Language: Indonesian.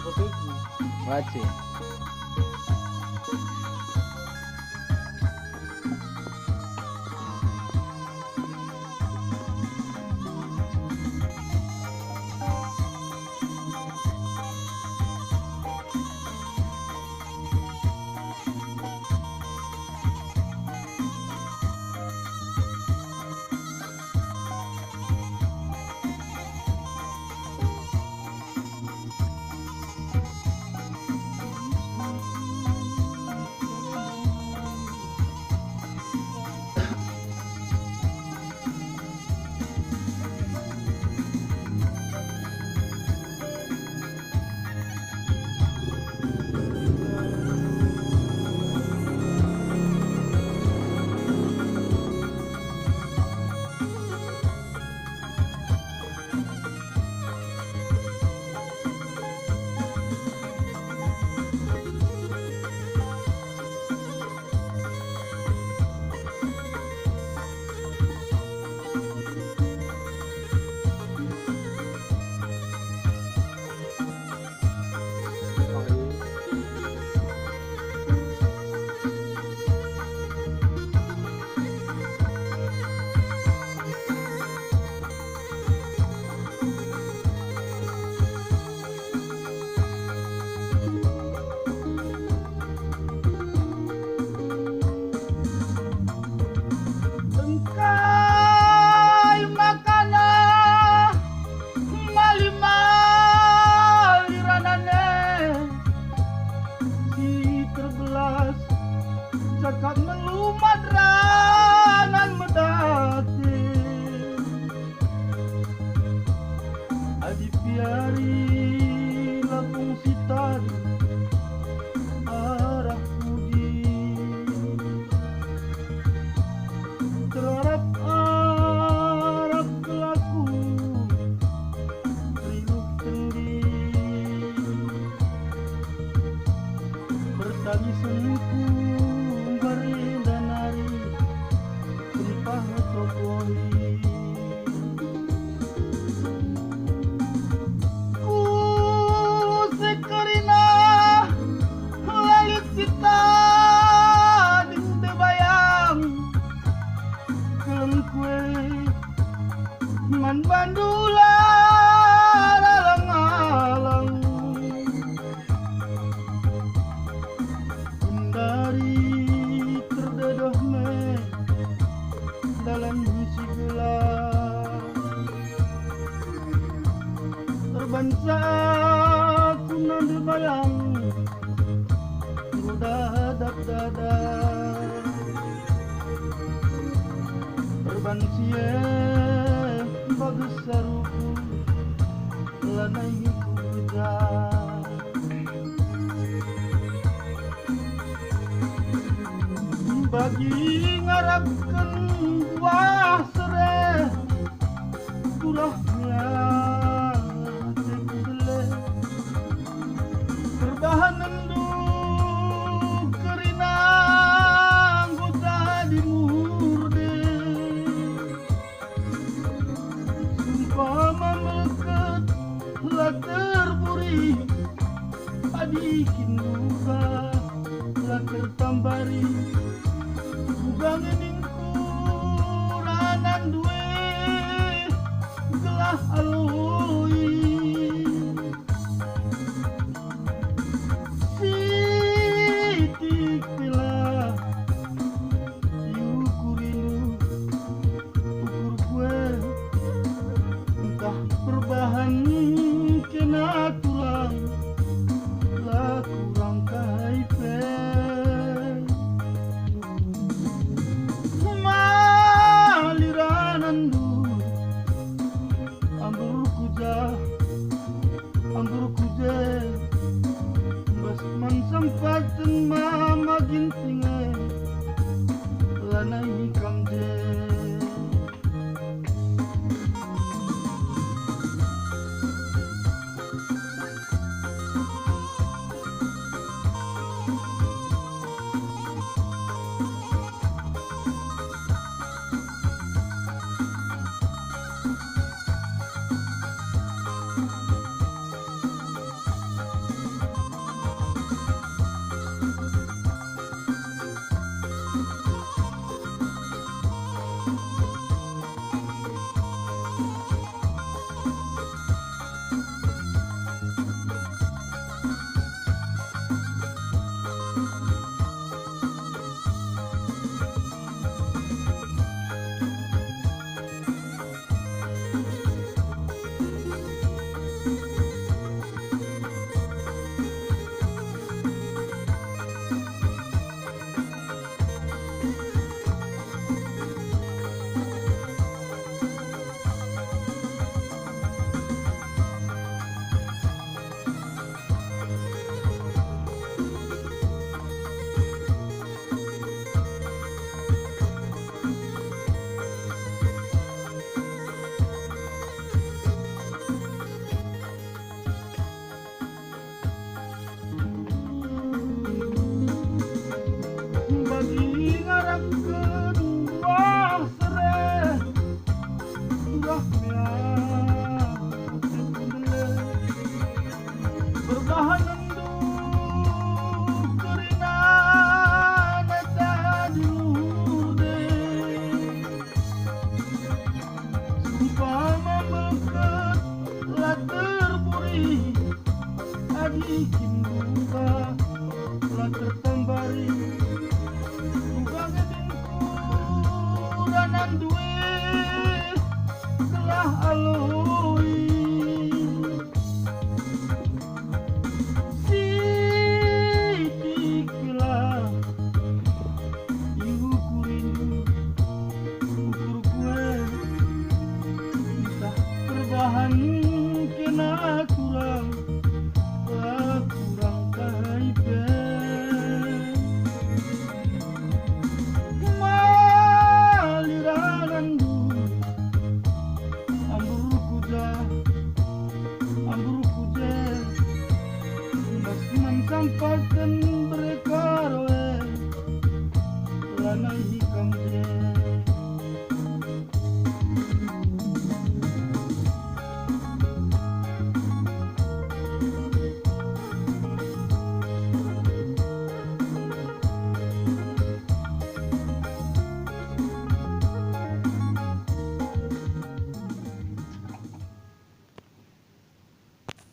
begitu. Waci. Engkai makana mali ranane si terbelas cakap melumat ranan medati adi piari lapung sitari arah budi terarap arap kelaku riuh kendi bertangisanku barindanari sumpah tokohi ku sekerina langit kita dinde bayang kelem kue man bandula alang-alang hindari terdedah me dalam si gelap terbansa aku nanti bayang hadap dada terbansie bagus saruku lanai ku kejar bagi ngarapkan buah sereh kulahnya tekele berbahan nendu kerina anggota di murde sumpah memeket lah terburi adikin duka lah tertambari ugang eningku ranan duwe gelah aloi sitik pila yukurinu ukur kue entah perbahan kena tulang lah kurang kaipe maliranandu ambur kuja bas man sampaten mama gintinge lanai kamje bikin buka telah tertambari buka gedingku dan duit telah alui sidikilah diukurin ukur kue entah perbahan kena kurang kaipe maliranandu ambur kuja mas man sampaikan